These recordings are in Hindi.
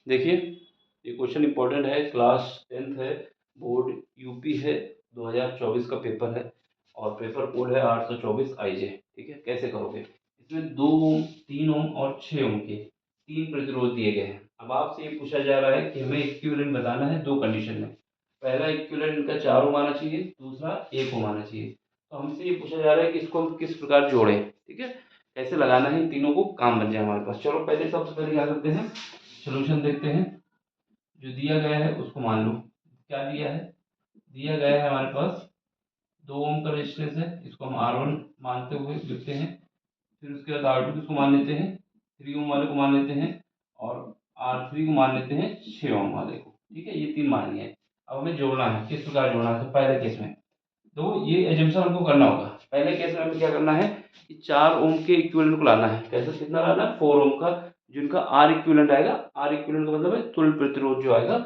देखिए, ये क्वेश्चन इंपॉर्टेंट है, क्लास 10th है, बोर्ड यूपी है, 2024 का पेपर है और पेपर कोड है 824 आईजे। ठीक है, कैसे करोगे? इसमें 2 ओम, 3 ओम और 6 ओम के 3 प्रतिरोध दिए गए हैं। अब आपसे ये पूछा जा रहा है कि हमें इक्विवेलेंट बताना है 2 कंडीशन में। पहला इक्विवेलेंट इनका 4 ओम आना चाहिए, दूसरा 1 ओम आना चाहिए। तो हमसे ये पूछा जा रहा है कि इसको हम किस प्रकार जोड़ें, ठीक है? कैसे लगाना है इन तीनों को, काम बन जाए हमारे पास। चलो पहले सबसे पहले क्या करते हैं, सॉल्यूशन देखते हैं। जो दिया गया है उसको मान लो। क्या दिया है? दिया गया है हमारे पास 2 ओम का रेजिस्टेंस है, इसको हम R1 मानते हुए लिखते हैं। फिर उसके बाद R2 किसको मान लेते हैं, 3 ओम वाले को मान लेते हैं और R3 को मान लेते हैं 6 ओम वाले को। ठीक है, ये 3 मान लिए। अब हमें जोड़ना है, किस प्रकार जोड़ना है? तो पहले केस में तो ये एजम्पशन हमको करना होगा। पहले केस में हमें क्या करना है कि 4 ओम के इक्विवेलेंट को लाना है। कैसे, कितना लाना है? 4 ओम का, जिनका R इक्विवेलेंट आएगा। R इक्विवेलेंट का मतलब है तुल्य प्रतिरोध जो आएगा,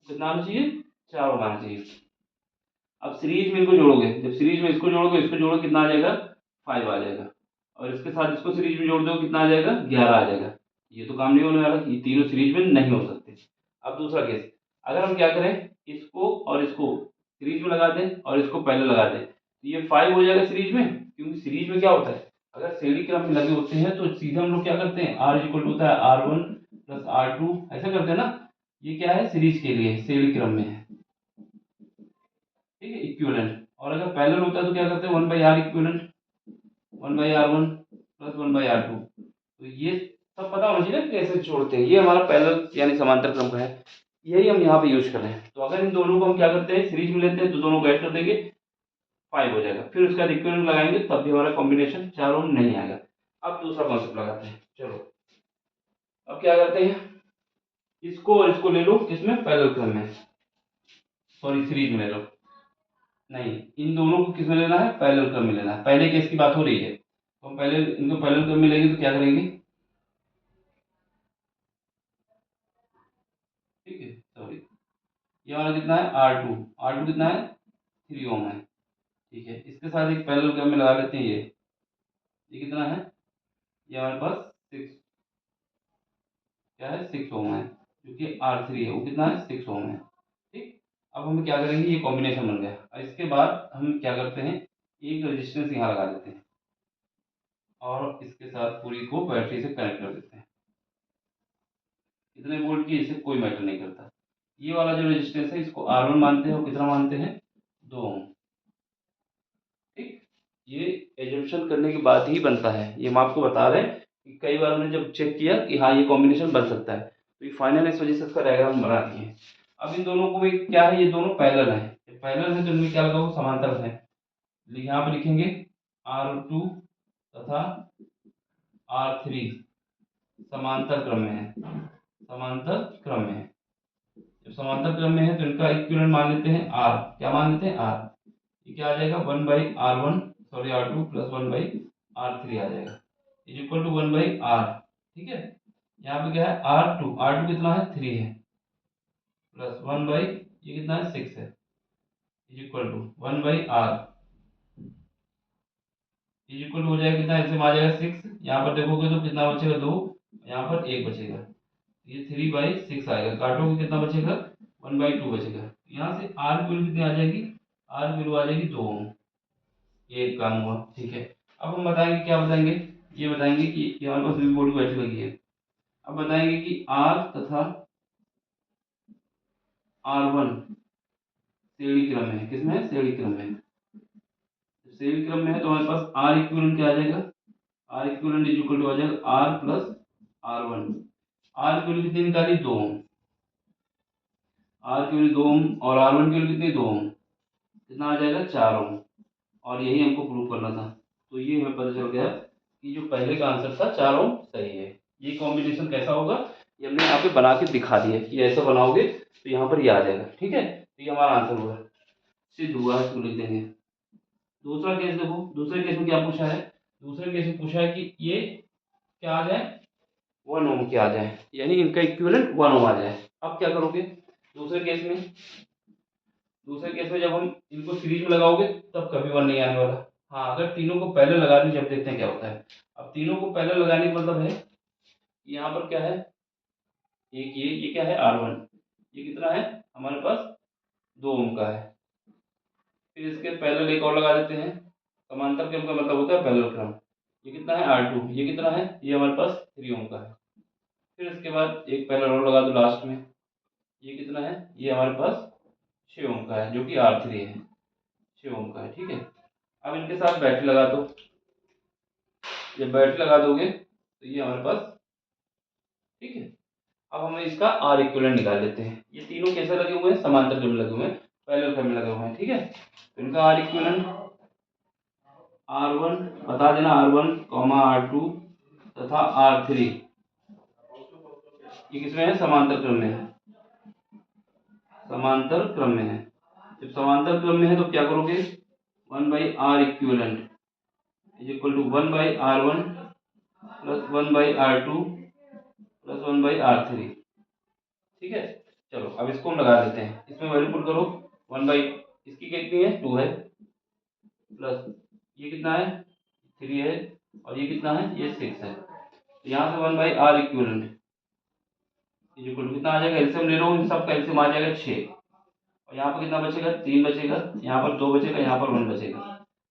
कितना आना चाहिए? 4 ओम आना चाहिए। अब सीरीज में इनको जोड़ोगे, जब सीरीज में इसको जोड़ोगे, इसको जोड़ो, कितना आ जाएगा? 5 आ जाएगा। और इसके साथ इसको सीरीज में जोड़ दो, कितना आ जाएगा? 11 आ जाएगा। ये तो काम नहीं होने वाला, ये तीनों सीरीज में नहीं हो सकते। अब दूसरा केस, अगर हम क्या करें, इसको और इसको सीरीज में लगा दें और इसको पहले लगा दें, तो ये 5 हो जाएगा सीरीज में। क्योंकि सीरीज में क्या होता है, अगर श्रेणी क्रम में लगे होते हैं तो सीधे हम लोग क्या करते हैं, R इक्वल टू होता है R1 प्लस R2, ऐसा करते हैं ना। ये क्या है, सीरीज के लिए, श्रेणी क्रम में है। ठीक है, इक्विवेलेंट। और अगर पैरेलल होता है तो क्या करते हैं, 1 by R equivalent, 1 by R1 plus 1 by R2। तो ये सब पता होना चाहिए ना कैसे जोड़ते हैं। ये हमारा पैरेलल यानी समांतर क्रम का है, यही हम यहाँ पे यूज कर रहे हैं। तो अगर इन दोनों को हम क्या करते हैं, सीरीज में लेते हैं, तो दोनों को ऐड कर देंगे, 5 हो जाएगा। फिर उसका इक्विवेलेंट लगाएंगे, तब भी हमारा कॉम्बिनेशन 4 ओम नहीं आएगा। अब दूसरा कॉन्सेप्ट लगाते हैं। चलो अब क्या करते हैं, इसको और इसको ले लो, किसमें? पैरेलल क्रम में, सॉरी सीरीज में ले लो। नहीं, इन दोनों को किसमें लेना है? पैरेलल क्रम में लेना है। पहले केस की बात हो रही है, तो हम पहले इनको पैरेलल क्रम में लेंगे तो क्या करेंगे, ठीक है, सॉरी, ये हमारा कितना है? R2 कितना है? 3 ओम है। ठीक है, इसके साथ एक पैरेलल क्रम में लगा लेते हैं। ये कितना है? ये हमारे पास 6, क्या है, 6 ओम है। जो कि R3 है, वो कितना है? 6 ओम है। ठीक, अब हम क्या करेंगे, ये कॉम्बिनेशन बन गया। और इसके बाद हम क्या करते हैं, एक रेजिस्टेंस यहाँ लगा देते हैं और इसके साथ पूरी को बैटरी से कनेक्ट कर देते हैं। कितने वोल्ट की, इसे कोई मैटर नहीं करता। ये वाला जो रेजिस्टेंस है, इसको R1 मानते हैं और कितना मानते हैं? 2 ओम। ठीक, ये एजम्पशन करने के बाद ही बनता है। ये हम आपको बता रहे हैं कि कई बार हमने जब चेक किया कि हाँ ये कॉम्बिनेशन बन सकता है, तो ये फाइनल इस वजह से इसका डायग्राम बना दिए हैं। अब इन दोनों को भी क्या है, ये दोनों पैरेलल है। पैरेलल है तो इनमें क्या लगाओ, समांतर है। यहाँ पे लिखेंगे R2 तथा R3 समांतर क्रम में है, समांतर क्रम में है। जब समांतर क्रम में है तो इनका इक्विवेलेंट मान लेते हैं R। क्या मान लेते हैं? R। ये क्या आ जाएगा, 1 by R1, sorry R2 plus 1 by R3 आ जाएगा, is equal to 1 by R। ठीक है, यहाँ पे क्या है, R2 कितना है? 3 है, प्लस 1 बाई, ये कितना है? 6 है, is equal to 1 by R, is equal to हो जाएगा कितना, इसमें आ जाएगा 6। यहाँ पर देखोगे तो कितना बचेगा? 2, यहाँ पर 1 बचेगा, ये 3/6 आएगा। काटोगे कितना बचेगा? 1/2 बचेगा। यहाँ से R की वैल्यू कितनी आ जाएगी? R की वैल्यू आ जाएगी 2 ओम। ये एक काम हुआ। ठीक है, अब हम बताएंगे, क्या बताएंगे, ये बताएंगे कि ये हमारे पास बोर्ड की बैटरी लगी है। अब बताएंगे कि R तथा R1 श्रेणी क्रम में है। किसमें है? श्रेणी क्रम में। श्रेणी क्रम में है तो हमारे पास R इक्विवेलेंट क्या आ जाएगा? R equivalent is equal to आ जाएगा R प्लस R1। R की वैल्यू कितनी निकाली? 2 ओम। R की वैल्यू 2 ओम और R1 की वैल्यू कितनी? 2 ओम। कितना आ जाएगा? 4 ओम। और यही हमको प्रूव करना था। तो ये हमें पता चल गया कि जो पहले का आंसर था 4 ओम सही है। ये कॉम्बिनेशन कैसा होगा, ये हमने यहाँ पे बना के दिखा दिया कि ऐसा बनाओगे तो यहाँ पर ये आ जाएगा। ठीक है, तो ये हमारा आंसर हुआ, सिद्ध हुआ, इसको लिख देंगे। दूसरा केस देखो, दूसरे केस में क्या पूछा है? दूसरे केस में पूछा है कि ये क्या आ जाए, 1 ओम के आ जाए, यानी इनका इक्विवेलेंट 1 ओम आ जाए। अब क्या करोगे दूसरे केस में? दूसरे केस में जब हम इनको सीरीज में लगाओगे तब कभी 1 नहीं आने वाला। हाँ, अगर तीनों को पहले लगा दें, जब देखते हैं क्या होता है। अब तीनों को पहले लगाने का मतलब है, यहाँ पर क्या है, एक ये क्या है R1, ये कितना है हमारे पास 2 ओम का है। फिर इसके पैरेलल एक और लगा देते हैं, समांतर क्रम का मतलब होता है पैरेलल क्रम। ये कितना है R2, ये कितना है, ये हमारे पास 3 ओम का है। फिर इसके बाद एक पैरेलल और लगा दो लास्ट में, ये कितना है, ये हमारे पास 6 ओम का है जो कि R3 है, 6 ओम का है। ठीक है, अब इनके साथ बैटरी लगा दो। जब बैटरी लगा दोगे तो ये हमारे पास, ठीक है। अब हम इसका आर इक्विवेलेंट निकाल लेते हैं। ये तीनों कैसे लगे हुए हैं, समांतर क्रम में लगे हुए हैं, पैरेलल क्रम में लगे हुए हैं। ठीक है, तो इनका आर इक्विवेलेंट R1 बता देना, R1 R2 तथा R3 ये किसमें है, समांतर क्रम में है, समांतर क्रम में है। जब समांतर क्रम में है तो क्या करोगे, 1/R equivalent is equal to 1/R1 plus 1/R2 plus 1/R3। ठीक है, चलो अब इसको हम लगा देते हैं, इसमें वैल्यू पुट करो। 1 इसकी कितनी है, 2 है, प्लस ये कितना है, 3 है, और ये कितना है, ये 6 है। यहाँ से 1/R equivalent is equal to कितना आ जाएगा, एलसीएम ले लो, इन सब का एलसीएम आ जाएगा 6, और यहाँ पर कितना बचेगा, 3 बचेगा, यहाँ पर 2 बचेगा, यहाँ पर 1 बचेगा,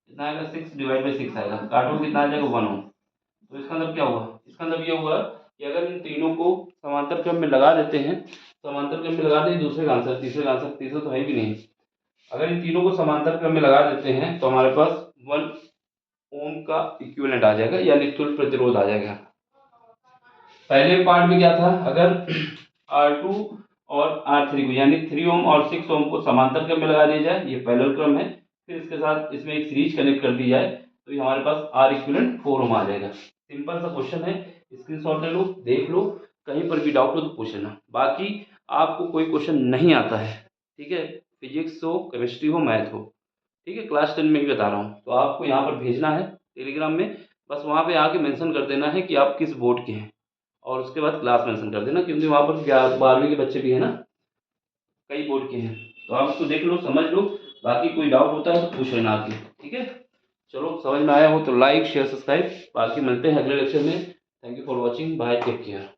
कितना आएगा, 6/6 आएगा। काटो कितना आ जाएगा, 1 ओम। तो इसका मतलब क्या हुआ, इसका मतलब ये हुआ कि अगर इन तीनों को समांतर क्रम में लगा देते हैं, समांतर क्रम में लगा दें, दूसरे का आंसर, तीसरा तो है भी नहीं। अगर इन तीनों को समांतर क्रम में लगा देते हैं तो हमारे पास 1 ओम का इक्विवेलेंट आ जाएगा, यानी तुल्य प्रतिरोध आ जाएगा। पहले पार्ट में क्या था, अगर R2 और R3 को यानी 3 ओम और 6 ओम को समांतर क्रम में लगा दिया जाए, ये पैरेलल क्रम है, फिर इसके साथ इसमें एक सीरीज कनेक्ट कर दी जाए तो ये हमारे पास R इक्विवेलेंट 4 ओम आ जाएगा। सिंपल सा क्वेश्चन है, स्क्रीनशॉट ले लो, देख लो, कहीं पर भी डाउट हो तो पूछ लेना। बाकी आपको कोई क्वेश्चन नहीं आता है, ठीक है, फिजिक्स हो, केमिस्ट्री हो, मैथ हो, ठीक है, क्लास 10 में भी बता रहा हूँ, तो आपको यहाँ पर भेजना है टेलीग्राम में, बस वहाँ पे आके मेंशन कर देना है कि आप किस बोर्ड के हैं, और उसके बाद क्लास मेंशन कर देना, क्योंकि वहाँ पर 12वीं के बच्चे भी हैं ना, कई बोर्ड के हैं, तो आप उसको देख लो, समझ लो। बाकी कोई डाउट होता है तो पूछ लेना आके, ठीक है। चलो, समझ में आया हो तो लाइक शेयर सब्सक्राइब, बाकी मिलते हैं अगले लेक्चर में। Thank you for watching, bye, take care.